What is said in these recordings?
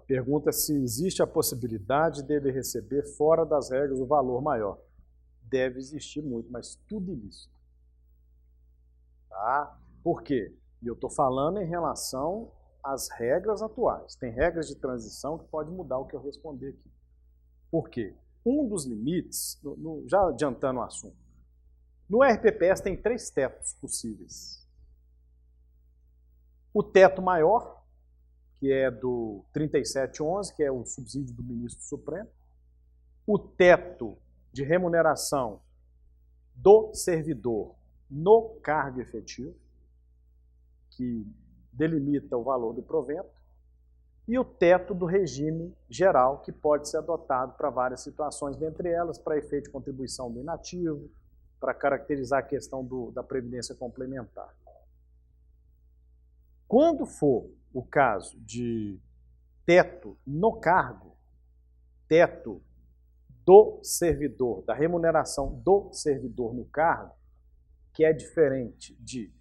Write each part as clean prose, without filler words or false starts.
pergunta é se existe a possibilidade dele receber fora das regras o valor maior. Deve existir muito, mas tudo ilícito. Tá? Por quê? E eu estou falando em relação às regras atuais. Tem regras de transição que pode mudar o que eu responder aqui. Por quê? Um dos limites, já adiantando o assunto, no RPPS tem 3 tetos possíveis. O teto maior, que é do 3711, que é o subsídio do ministro Supremo. O teto de remuneração do servidor no cargo efetivo, que delimita o valor do provento. E o teto do regime geral, que pode ser adotado para várias situações, dentre elas para efeito de contribuição do inativo, para caracterizar a questão da previdência complementar. Quando for o caso de teto no cargo, teto do servidor, da remuneração do servidor no cargo, que é diferente de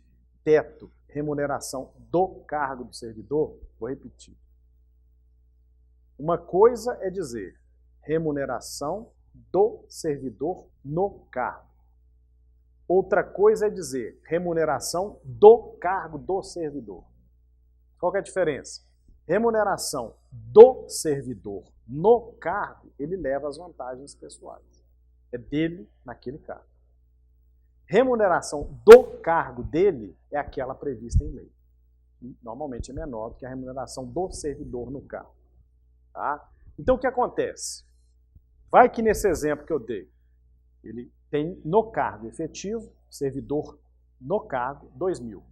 teto, remuneração do cargo do servidor, vou repetir. Uma coisa é dizer remuneração do servidor no cargo. Outra coisa é dizer remuneração do cargo do servidor. Qual que é a diferença? Remuneração do servidor no cargo, ele leva as vantagens pessoais. É dele naquele cargo. Remuneração do cargo dele é aquela prevista em lei. Normalmente é menor do que a remuneração do servidor no cargo. Tá? Então o que acontece? Vai que nesse exemplo que eu dei, ele tem no cargo efetivo, servidor no cargo, 2.000.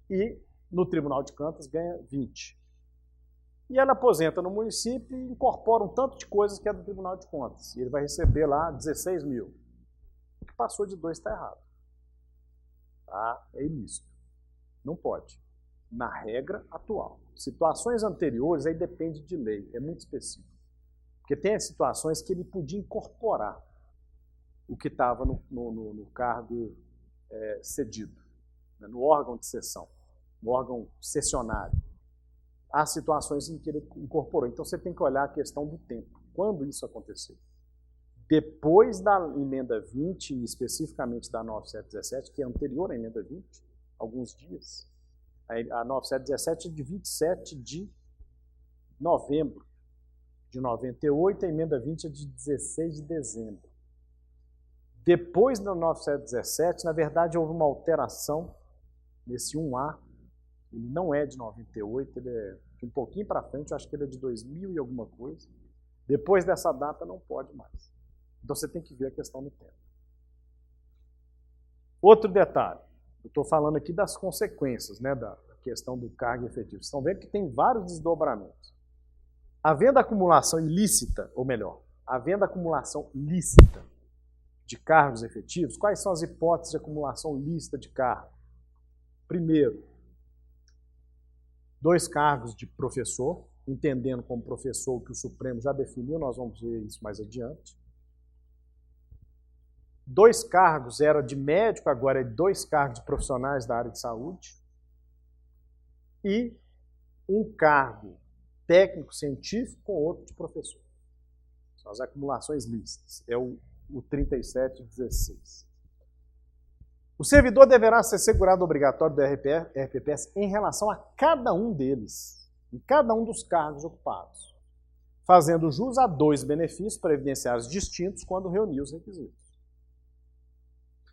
E no Tribunal de Contas ganha 20. E ela aposenta no município e incorpora um tanto de coisas que é do Tribunal de Contas. E ele vai receber lá 16.000. O que passou de 2 está errado. Tá? É ilícito. Não pode. Na regra atual. Situações anteriores, aí depende de lei. É muito específico. Porque tem as situações que ele podia incorporar o que estava no cargo cedido, né, no órgão de sessão, no órgão sessionário. Há situações em que ele incorporou. Então você tem que olhar a questão do tempo. Quando isso aconteceu? Depois da emenda 20, e especificamente da 9717, que é anterior à emenda 20, alguns dias. A 9717 é de 27 de novembro de 98, a emenda 20 é de 16 de dezembro. Depois da 9717, na verdade, houve uma alteração nesse 1A. Ele não é de 98, ele é de um pouquinho para frente, eu acho que ele é de 2000 e alguma coisa. Depois dessa data, não pode mais. Então, você tem que ver a questão do tempo. Outro detalhe. Eu estou falando aqui das consequências, né, da questão do cargo efetivo. Vocês estão vendo que tem vários desdobramentos. Havendo acumulação ilícita, ou melhor, havendo acumulação lícita de cargos efetivos, quais são as hipóteses de acumulação lícita de cargo? Primeiro, 2 cargos de professor, entendendo como professor o que o Supremo já definiu, nós vamos ver isso mais adiante. 2 cargos era de médico, agora é 2 cargos de profissionais da área de saúde. E 1 cargo técnico-científico com outro de professor. São as acumulações lícitas. É o 3716. O servidor deverá ser segurado obrigatório do RPPS em relação a cada um deles, em cada um dos cargos ocupados, fazendo jus a 2 benefícios previdenciários distintos quando reunir os requisitos.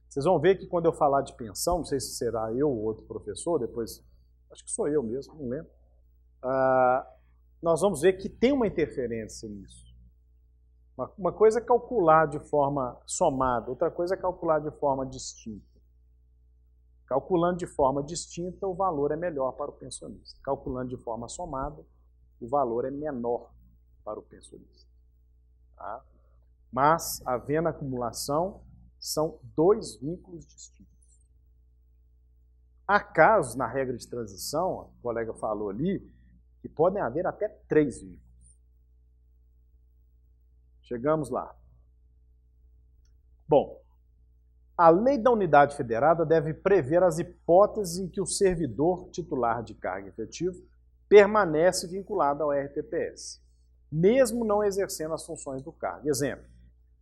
Vocês vão ver que quando eu falar de pensão, não sei se será eu ou outro professor, depois, acho que sou eu mesmo, não lembro, nós vamos ver que tem uma interferência nisso. Uma coisa é calcular de forma somada, outra coisa é calcular de forma distinta. Calculando de forma distinta, o valor é melhor para o pensionista. Calculando de forma somada, o valor é menor para o pensionista. Tá? Mas, havendo acumulação, são 2 vínculos distintos. Há casos, na regra de transição, o colega falou ali, que podem haver até 3 vínculos. Chegamos lá. Bom, a lei da unidade federada deve prever as hipóteses em que o servidor titular de cargo efetivo permanece vinculado ao RPPS, mesmo não exercendo as funções do cargo. Exemplo,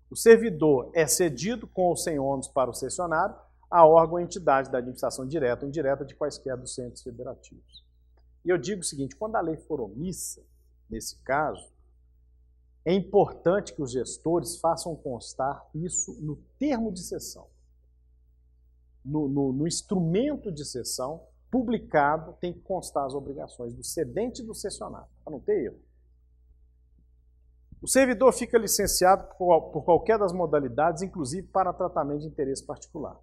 o servidor é cedido com ou sem ônus para o cessionário a órgão ou entidade da administração direta ou indireta de quaisquer dos centros federativos. E eu digo o seguinte, quando a lei for omissa, nesse caso, é importante que os gestores façam constar isso no termo de cessão. No instrumento de cessão publicado tem que constar as obrigações do cedente e do cessionário, para não ter erro. O servidor fica licenciado por qualquer das modalidades, inclusive para tratamento de interesse particular,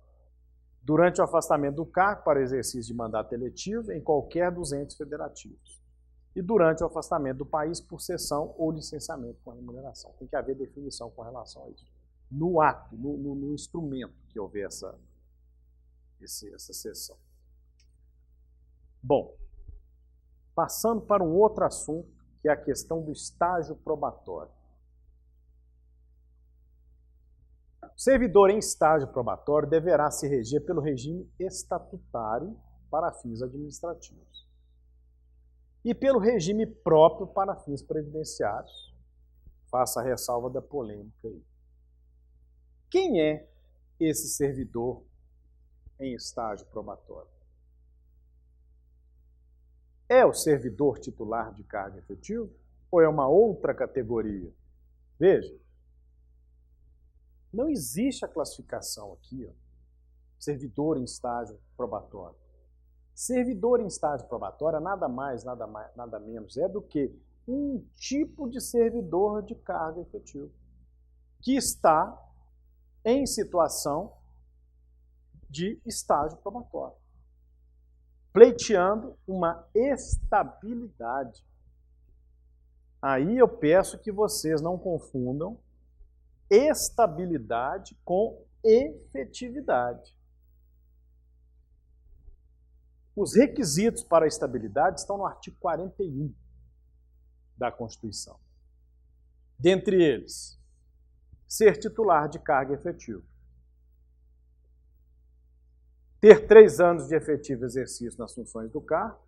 durante o afastamento do cargo para exercício de mandato eletivo em qualquer dos entes federativos e durante o afastamento do país por cessão ou licenciamento com remuneração. Tem que haver definição com relação a isso. No ato, no instrumento que houver essa cessão. Bom, passando para um outro assunto, que é a questão do estágio probatório. O servidor em estágio probatório deverá se reger pelo regime estatutário para fins administrativos e pelo regime próprio para fins previdenciários. Faça a ressalva da polêmica aí. Quem é esse servidor em estágio probatório? É o servidor titular de cargo efetivo ou é uma outra categoria? Veja, não existe a classificação aqui, ó, servidor em estágio probatório. Servidor em estágio probatório é nada mais, nada menos é do que um tipo de servidor de cargo efetivo que está em situação de estágio probatório, pleiteando uma estabilidade. Aí eu peço que vocês não confundam estabilidade com efetividade. Os requisitos para a estabilidade estão no artigo 41 da Constituição. Dentre eles, ser titular de cargo efetivo, ter 3 anos de efetivo exercício nas funções do cargo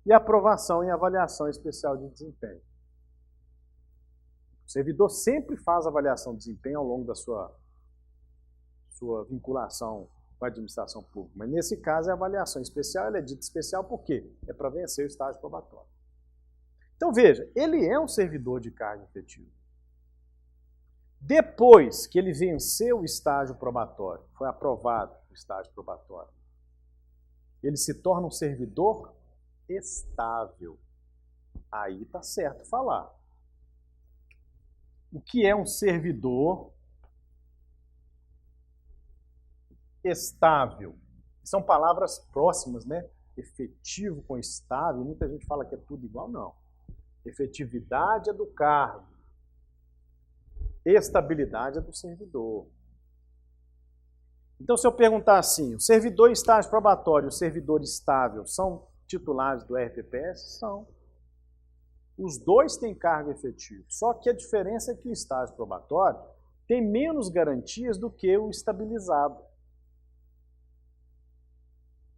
e aprovação em avaliação especial de desempenho. O servidor sempre faz avaliação de desempenho ao longo da sua vinculação com a administração pública, mas nesse caso a avaliação especial, ela é dita especial por quê? É para vencer o estágio probatório. Então veja, ele é um servidor de cargo efetivo. Depois que ele venceu o estágio probatório, foi aprovado o estágio probatório, ele se torna um servidor estável. Aí está certo falar. O que é um servidor estável? São palavras próximas, né? Efetivo com estável, muita gente fala que é tudo igual, não. Efetividade é do cargo. Estabilidade é do servidor. Então, se eu perguntar assim, o servidor em estágio probatório e o servidor estável são titulares do RPPS? São. Os dois têm cargo efetivo, só que a diferença é que o estágio probatório tem menos garantias do que o estabilizado,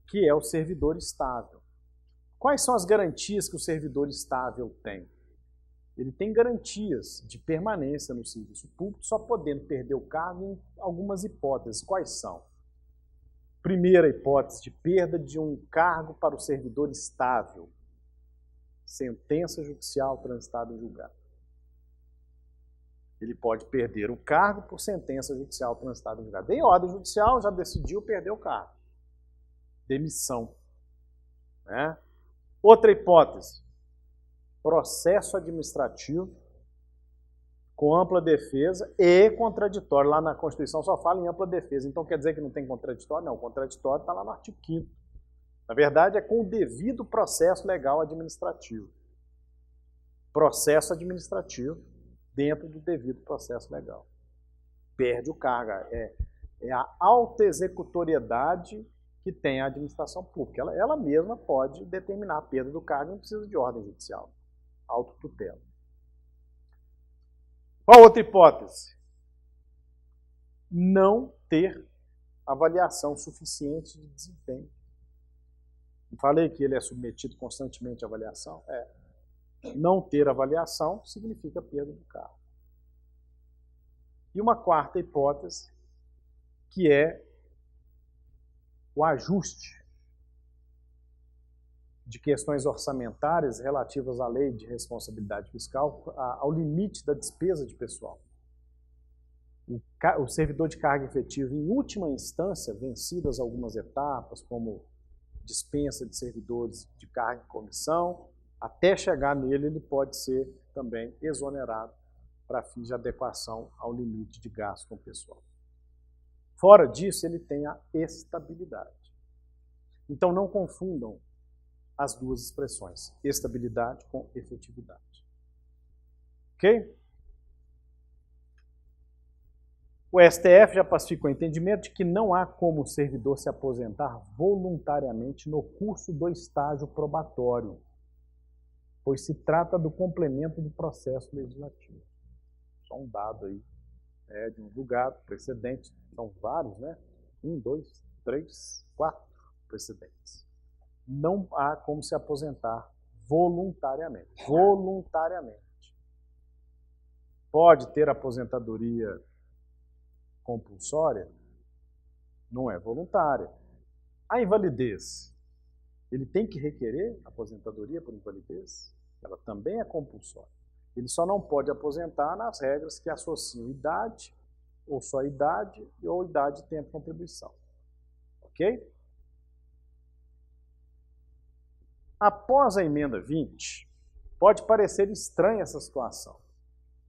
que é o servidor estável. Quais são as garantias que o servidor estável tem? Ele tem garantias de permanência no serviço público, só podendo perder o cargo em algumas hipóteses. Quais são? Primeira hipótese de perda de um cargo para o servidor estável. Sentença judicial transitada em julgado. Ele pode perder o cargo por sentença judicial transitada em julgado. Em ordem judicial, já decidiu perder o cargo. Demissão. Né? Outra hipótese. Processo administrativo com ampla defesa e contraditório. Lá na Constituição só fala em ampla defesa. Então quer dizer que não tem contraditório? Não, o contraditório está lá no artigo 5º. Na verdade, é com o devido processo legal administrativo. Processo administrativo dentro do devido processo legal. Perde o cargo. É a autoexecutoriedade que tem a administração pública. Ela mesma pode determinar a perda do cargo, não precisa de ordem judicial. Autotutela. Qual outra hipótese? Não ter avaliação suficiente de desempenho. Falei que ele é submetido constantemente à avaliação? Não ter avaliação significa perda do carro. E uma quarta hipótese, que é o ajuste de questões orçamentárias relativas à lei de responsabilidade fiscal ao limite da despesa de pessoal. O servidor de carga efetiva, em última instância, vencidas algumas etapas, como dispensa de servidores de carga e comissão, até chegar nele, ele pode ser também exonerado para fins de adequação ao limite de gasto com o pessoal. Fora disso, ele tem a estabilidade. Então, não confundam as duas expressões, estabilidade com efetividade. Ok? O STF já pacificou o entendimento de que não há como o servidor se aposentar voluntariamente no curso do estágio probatório, pois se trata do complemento do processo legislativo. Só um dado aí de um julgado precedente, são vários, né? 1, 2, 3, 4 precedentes. Não há como se aposentar voluntariamente. Voluntariamente. Pode ter aposentadoria compulsória? Não é voluntária. A invalidez, ele tem que requerer aposentadoria por invalidez? Ela também é compulsória. Ele só não pode aposentar nas regras que associam idade, ou só idade, ou idade e tempo de contribuição. Ok? Após a emenda 20, pode parecer estranha essa situação,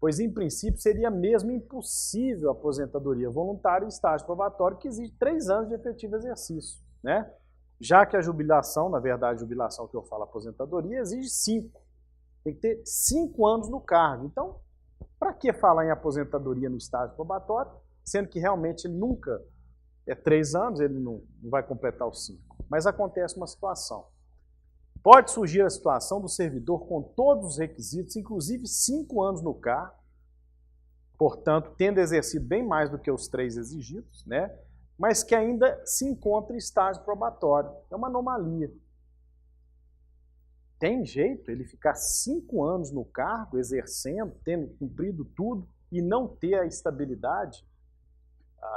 pois em princípio seria mesmo impossível a aposentadoria voluntária em estágio probatório que exige 3 anos de efetivo exercício, né? Já que a jubilação, na verdade a jubilação que eu falo aposentadoria, exige 5. Tem que ter 5 anos no cargo. Então, para que falar em aposentadoria no estágio probatório, sendo que realmente ele nunca 3 anos, ele não vai completar os 5. Mas acontece uma situação. Pode surgir a situação do servidor com todos os requisitos, inclusive 5 anos no cargo, portanto, tendo exercido bem mais do que os 3 exigidos, né? Mas que ainda se encontra em estágio probatório. É uma anomalia. Tem jeito ele ficar 5 anos no cargo, exercendo, tendo cumprido tudo, e não ter a estabilidade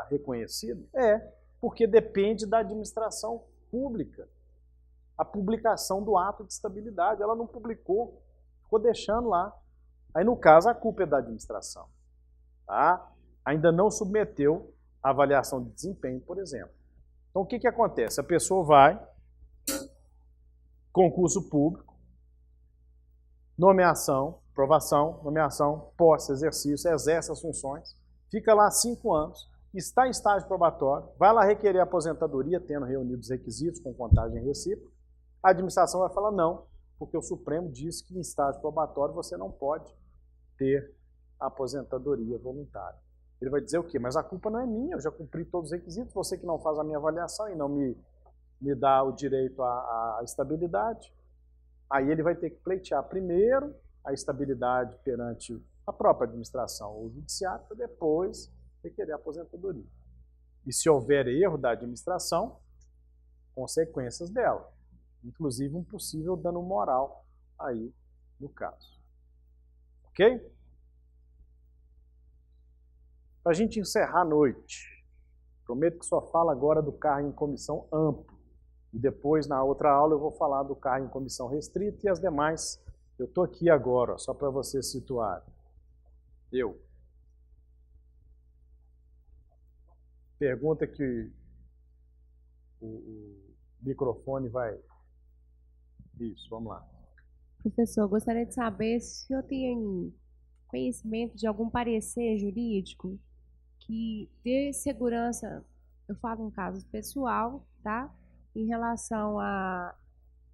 reconhecida? Porque depende da administração pública. A publicação do ato de estabilidade. Ela não publicou, ficou deixando lá. Aí, no caso, a culpa é da administração. Tá? Ainda não submeteu a avaliação de desempenho, por exemplo. Então, o que acontece? A pessoa vai, concurso público, nomeação, aprovação, nomeação, posse, exercício, exerce as funções, fica lá 5 anos, está em estágio probatório, vai lá requerer aposentadoria, tendo reunido os requisitos com contagem recíproca. A administração vai falar não, porque o Supremo diz que em estágio probatório você não pode ter aposentadoria voluntária. Ele vai dizer o quê? Mas a culpa não é minha, eu já cumpri todos os requisitos, você que não faz a minha avaliação e não me dá o direito à estabilidade. Aí ele vai ter que pleitear primeiro a estabilidade perante a própria administração ou o judiciário, para depois requerer a aposentadoria. E se houver erro da administração, consequências dela. Inclusive um possível dano moral aí no caso. Ok? Para a gente encerrar a noite, prometo que só falo agora do cargo em comissão amplo. E depois, na outra aula, eu vou falar do cargo em comissão restrita e as demais. Eu estou aqui agora, só para você situar. Pergunta que o microfone vai... Isso, vamos lá. Professor, gostaria de saber se o senhor tem conhecimento de algum parecer jurídico que dê segurança, eu falo em caso pessoal, tá? Em relação a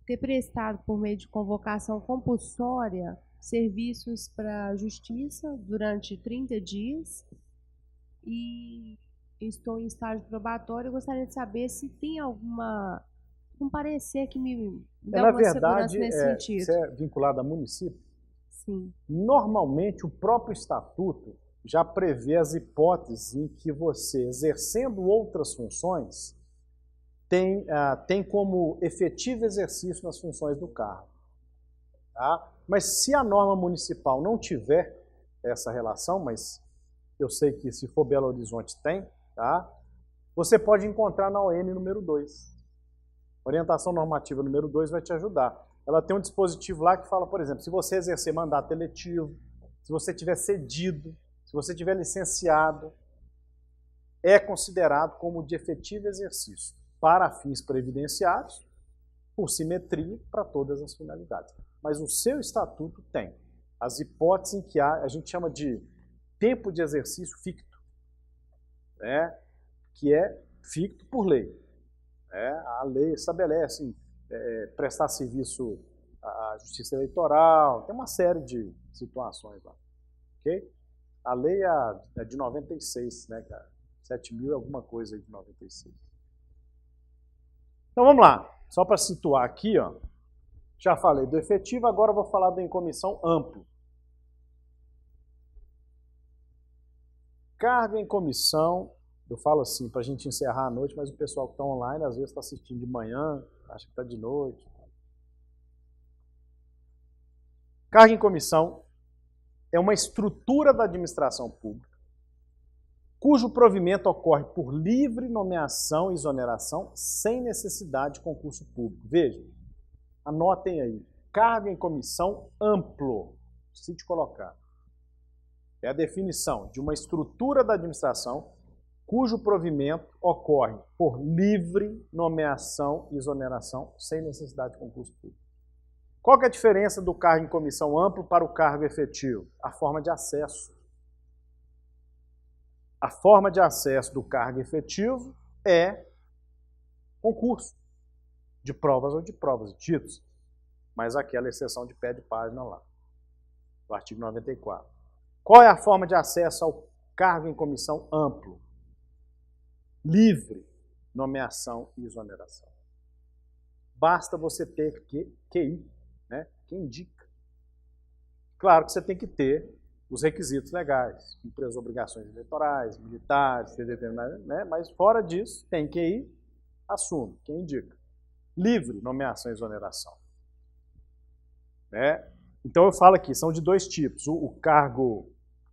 ter prestado por meio de convocação compulsória serviços para a justiça durante 30 dias e estou em estágio probatório. Eu gostaria de saber se tem um parecer que me dá uma segurança nesse sentido. Você é vinculado a município? Sim. Normalmente, o próprio estatuto já prevê as hipóteses em que você, exercendo outras funções, tem como efetivo exercício nas funções do cargo. Tá? Mas se a norma municipal não tiver essa relação, mas eu sei que se for Belo Horizonte tem, tá? Você pode encontrar na ON número 2. Orientação normativa número 2 vai te ajudar. Ela tem um dispositivo lá que fala, por exemplo, se você exercer mandato eletivo, se você tiver cedido, se você tiver licenciado, é considerado como de efetivo exercício para fins previdenciários, por simetria, para todas as finalidades. Mas o seu estatuto tem as hipóteses em que a gente chama de tempo de exercício ficto, né? Que é ficto por lei. A lei estabelece prestar serviço à justiça eleitoral, tem uma série de situações lá. Okay? A lei é de 96, né, cara? 7.000 e alguma coisa aí de 96. Então vamos lá, só para situar aqui, ó, já falei do efetivo, agora eu vou falar do em comissão amplo. Cargo em comissão, eu falo assim para a gente encerrar a noite, mas o pessoal que está online às vezes está assistindo de manhã, acha que está de noite. Cargo em comissão é uma estrutura da administração pública cujo provimento ocorre por livre nomeação e exoneração sem necessidade de concurso público. Vejam, anotem aí, cargo em comissão amplo, se te colocar. É a definição de uma estrutura da administração cujo provimento ocorre por livre nomeação e exoneração sem necessidade de concurso público. Qual que é a diferença do cargo em comissão amplo para o cargo efetivo? A forma de acesso. A forma de acesso do cargo efetivo é concurso de provas ou de provas, de títulos. Mas aquela exceção de pé de página lá, do artigo 94. Qual é a forma de acesso ao cargo em comissão amplo? Livre nomeação e exoneração. Basta você ter QI, né? Que indica. Claro que você tem que ter os requisitos legais, cumprir as obrigações eleitorais, militares, né? Mas fora disso, tem QI, assume, quem indica. Livre nomeação e exoneração. Né? Então eu falo aqui, são de dois tipos. O cargo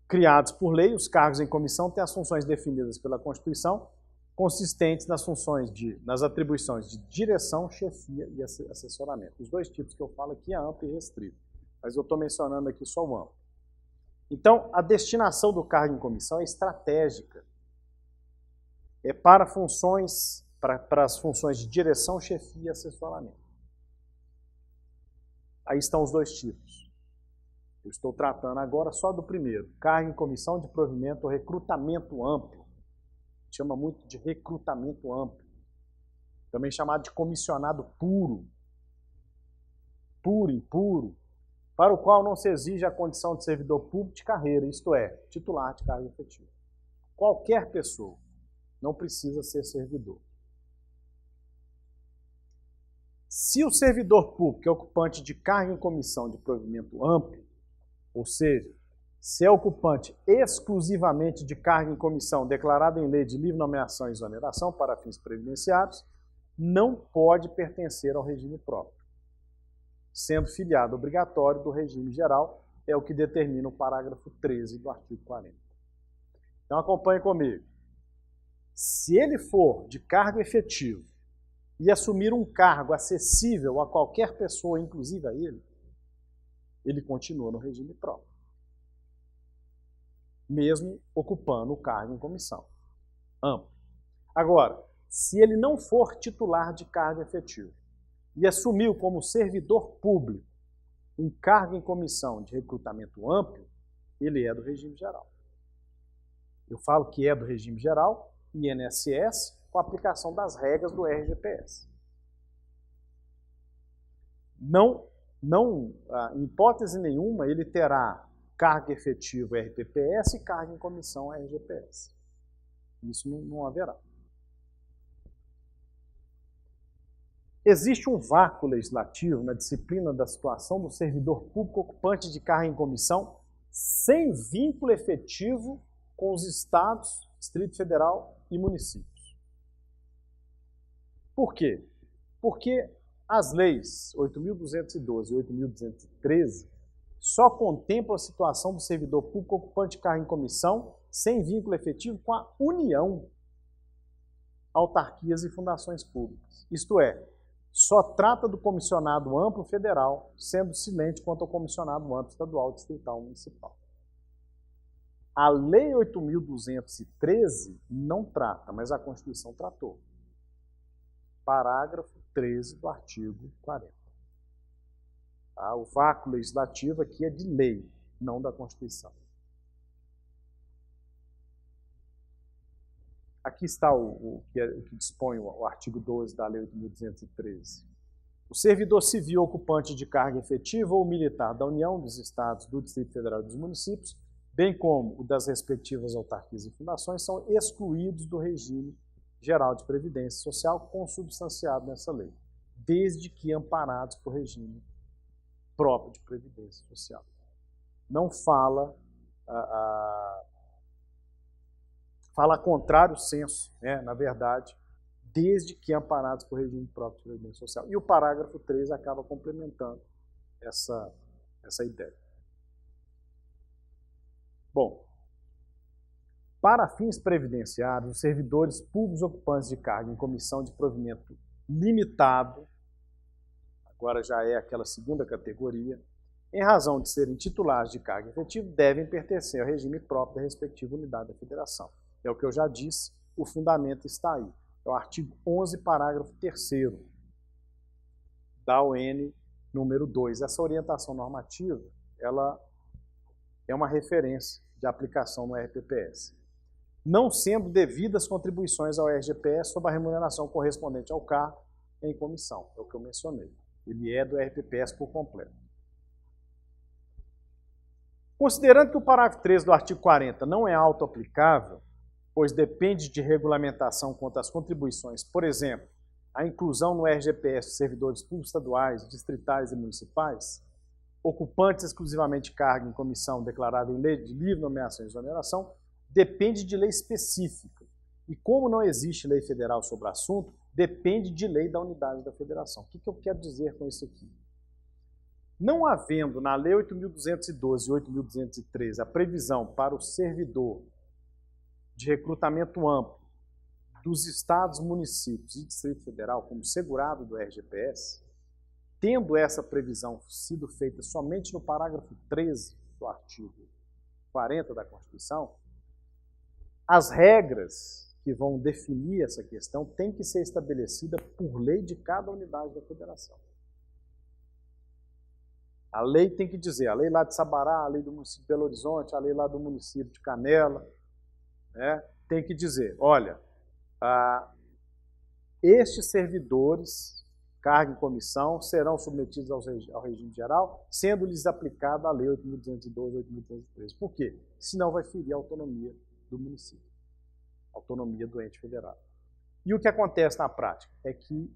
criados por lei, os cargos em comissão têm as funções definidas pela Constituição, consistentes nas atribuições de direção, chefia e assessoramento. Os dois tipos que eu falo aqui é amplo e restrito, mas eu estou mencionando aqui só o amplo. Então, a destinação do cargo em comissão é estratégica. É para as funções de direção, chefia e assessoramento. Aí estão os dois tipos. Eu estou tratando agora só do primeiro. Cargo em comissão de provimento ou recrutamento amplo. Chama muito de recrutamento amplo. Também chamado de comissionado puro. Puro, impuro. Para o qual não se exige a condição de servidor público de carreira, isto é, titular de cargo efetivo. Qualquer pessoa não precisa ser servidor. Se o servidor público é ocupante de cargo em comissão de provimento amplo, ou seja, se é ocupante exclusivamente de cargo em comissão declarado em lei de livre nomeação e exoneração para fins previdenciários, não pode pertencer ao regime próprio, sendo filiado obrigatório do regime geral, é o que determina o parágrafo 13 do artigo 40. Então acompanhe comigo. Se ele for de cargo efetivo e assumir um cargo acessível a qualquer pessoa, inclusive a ele continua no regime próprio, mesmo ocupando o cargo em comissão amplo. Agora, se ele não for titular de cargo efetivo e assumiu como servidor público um cargo em comissão de recrutamento amplo, ele é do regime geral. Eu falo que é do regime geral, INSS, com a aplicação das regras do RGPS. Não, em hipótese nenhuma, ele terá cargo efetivo RPPS e cargo em comissão RGPS. Isso não haverá. Existe um vácuo legislativo na disciplina da situação do servidor público ocupante de cargo em comissão sem vínculo efetivo com os estados, Distrito Federal e municípios. Por quê? Porque as leis 8.212 e 8.213 só contemplam a situação do servidor público ocupante de cargo em comissão sem vínculo efetivo com a União, autarquias e fundações públicas. Isto é, só trata do comissionado amplo federal, sendo silente quanto ao comissionado amplo estadual, distrital, municipal. A Lei 8.213 não trata, mas a Constituição tratou. Parágrafo 13 do artigo 40. Tá? O vácuo legislativo aqui é de lei, não da Constituição. Aqui está o que dispõe o artigo 12 da Lei 8.213. O servidor civil ocupante de carga efetiva ou militar da União, dos Estados, do Distrito Federal e dos municípios, bem como o das respectivas autarquias e fundações, são excluídos do regime geral de previdência social consubstanciado nessa lei, desde que amparados por regime próprio de previdência social. Não fala fala contrário senso, né? Na verdade, desde que amparados por regime próprio de previdência social. E o parágrafo 3 acaba complementando essa ideia. Bom, para fins previdenciários, os servidores públicos ocupantes de cargo em comissão de provimento limitado, agora já é aquela segunda categoria, em razão de serem titulares de cargo efetivo, devem pertencer ao regime próprio da respectiva unidade da federação. É o que eu já disse, o fundamento está aí. É o artigo 11, parágrafo 3º da ON número 2. Essa orientação normativa, ela é uma referência de aplicação no RPPS. Não sendo devidas contribuições ao RGPS sobre a remuneração correspondente ao cargo em comissão. É o que eu mencionei. Ele é do RPPS por completo. Considerando que o parágrafo 13 do artigo 40 não é auto-aplicável, pois depende de regulamentação quanto às contribuições, por exemplo, a inclusão no RGPS de servidores públicos estaduais, distritais e municipais, ocupantes exclusivamente de cargo em comissão declarada em lei de livre nomeação e exoneração, depende de lei específica. E como não existe lei federal sobre o assunto, depende de lei da unidade da federação. O que eu quero dizer com isso aqui? Não havendo na Lei 8.212 e 8.213 a previsão para o servidor de recrutamento amplo dos estados, municípios e Distrito Federal como segurado do RGPS, tendo essa previsão sido feita somente no parágrafo 13 do artigo 40 da Constituição, as regras que vão definir essa questão têm que ser estabelecidas por lei de cada unidade da federação. A lei tem que dizer, a lei lá de Sabará, a lei do município de Belo Horizonte, a lei lá do município de Canela, né, tem que dizer, olha, estes servidores, cargo e comissão, serão submetidos ao regime geral, sendo-lhes aplicada a lei 8.212 e 8.213. Por quê? Senão vai ferir a autonomia do município, a autonomia do ente federal. E o que acontece na prática é que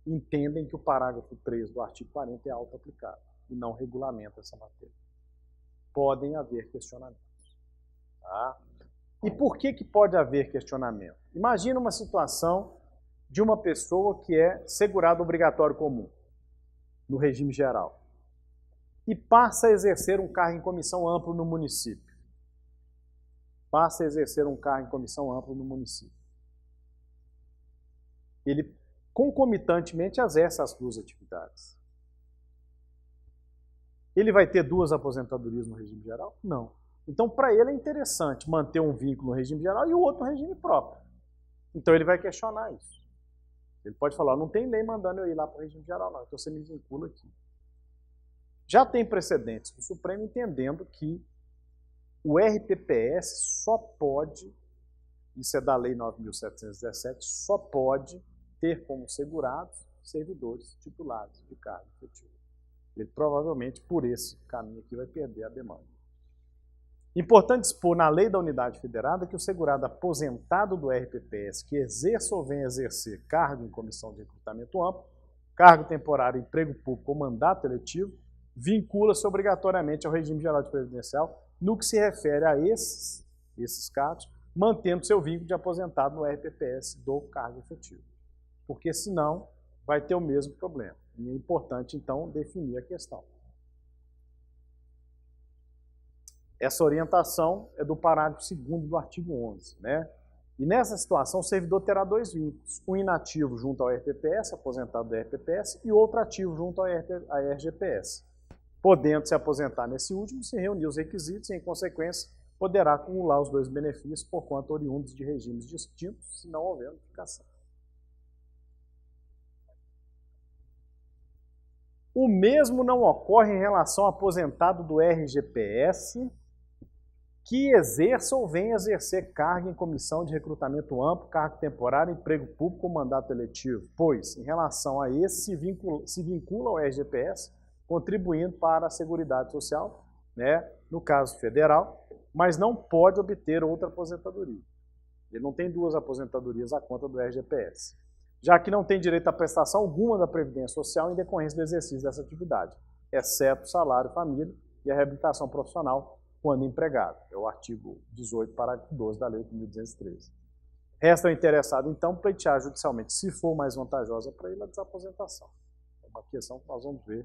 entendem que o parágrafo 3 do artigo 40 é auto-aplicável e não regulamenta essa matéria. Podem haver questionamentos. Tá? E por que pode haver questionamento? Imagina uma situação de uma pessoa que é segurado obrigatório comum, no regime geral, e passa a exercer um cargo em comissão amplo no município. Passa a exercer um cargo em comissão amplo no município. Ele, concomitantemente, exerce as duas atividades. Ele vai ter duas aposentadorias no regime geral? Não. Então, para ele é interessante manter um vínculo no regime geral e o outro no regime próprio. Então, ele vai questionar isso. Ele pode falar, não tem lei mandando eu ir lá para o regime geral, não. Então, você me vincula aqui. Já tem precedentes do Supremo entendendo que o RPPS só pode, isso é da Lei 9.717, só pode ter como segurados servidores titulares de cargo efetivo. Ele provavelmente, por esse caminho aqui, vai perder a demanda. Importante expor na lei da unidade federada que o segurado aposentado do RPPS que exerça ou venha exercer cargo em comissão de recrutamento amplo, cargo temporário, emprego público ou mandato eletivo, vincula-se obrigatoriamente ao regime geral de previdencial no que se refere a esses cargos, mantendo seu vínculo de aposentado no RPPS do cargo efetivo. porque senão vai ter o mesmo problema. E é importante, então, definir a questão. Essa orientação é do parágrafo 2º do artigo 11, né? E nessa situação, o servidor terá dois vínculos, um inativo junto ao RPPS, aposentado do RPPS, e outro ativo junto ao RGPS. Podendo se aposentar nesse último, se reunir os requisitos e, em consequência, poderá acumular os dois benefícios, porquanto oriundos de regimes distintos, se não houver unificação. O mesmo não ocorre em relação ao aposentado do RGPS que exerça ou venha exercer cargo em comissão de recrutamento amplo, cargo temporário, emprego público ou mandato eletivo, pois, em relação a esse, se vincula ao RGPS, contribuindo para a Seguridade Social, né, no caso federal, mas não pode obter outra aposentadoria. Ele não tem duas aposentadorias à conta do RGPS, já que não tem direito à prestação alguma da Previdência Social em decorrência do exercício dessa atividade, exceto salário, família e a reabilitação profissional quando empregado. É o artigo 18, parágrafo 12 da Lei 8.213. Resta ao interessado, então, pleitear judicialmente, se for mais vantajosa para ele, a desaposentação. É uma questão que nós vamos ver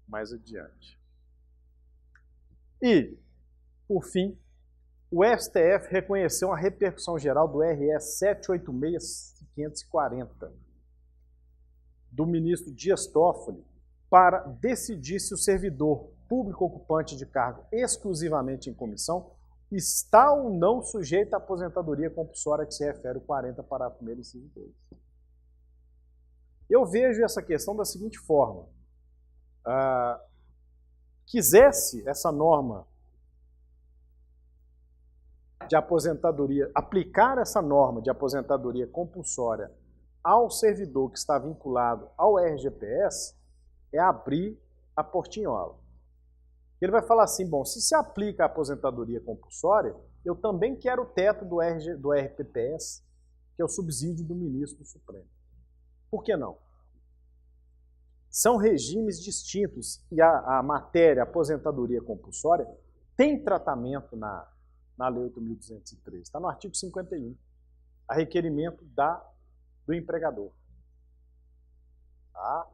mais adiante. E, por fim, o STF reconheceu a repercussão geral do RS 786-540 do ministro Dias Toffoli para decidir se o servidor público ocupante de cargo exclusivamente em comissão está ou não sujeito à aposentadoria compulsória que se refere ao 40, parágrafo 1º, inciso 2. Eu vejo essa questão da seguinte forma. Quisesse essa norma de aposentadoria, aplicar essa norma de aposentadoria compulsória ao servidor que está vinculado ao RGPS, é abrir a portinhola. Ele vai falar assim, bom, se aplica a aposentadoria compulsória, eu também quero o teto do RPPS, que é o subsídio do ministro do Supremo. Por que não? São regimes distintos e a matéria aposentadoria compulsória tem tratamento na Lei 8.213. Está no artigo 51, a requerimento do empregador. Tá?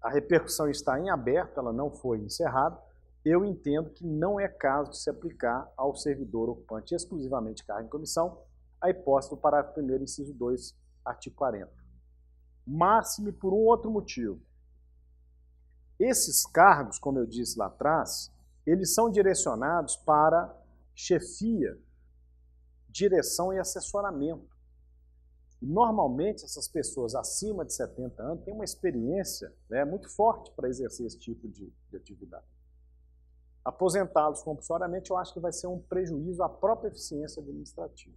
A repercussão está em aberto, ela não foi encerrada. Eu entendo que não é caso de se aplicar ao servidor ocupante exclusivamente cargo em comissão a hipótese do parágrafo 1º, inciso 2, artigo 40. Máxime por um outro motivo. Esses cargos, como eu disse lá atrás, eles são direcionados para chefia, direção e assessoramento. E, normalmente, essas pessoas acima de 70 anos têm uma experiência, né, muito forte para exercer esse tipo de atividade. Aposentá-los compulsoriamente, eu acho que vai ser um prejuízo à própria eficiência administrativa.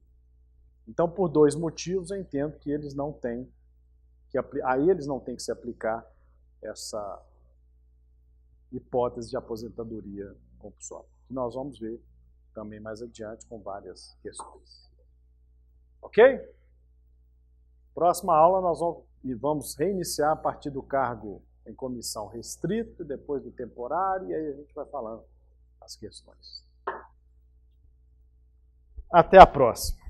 Então, por dois motivos, eu entendo que eles não têm a eles não tem que se aplicar essa hipótese de aposentadoria compulsória, que nós vamos ver também mais adiante com várias questões. Ok? Próxima aula nós vamos reiniciar a partir do cargo em comissão restrito, depois do temporário, e aí a gente vai falando as questões. Até a próxima.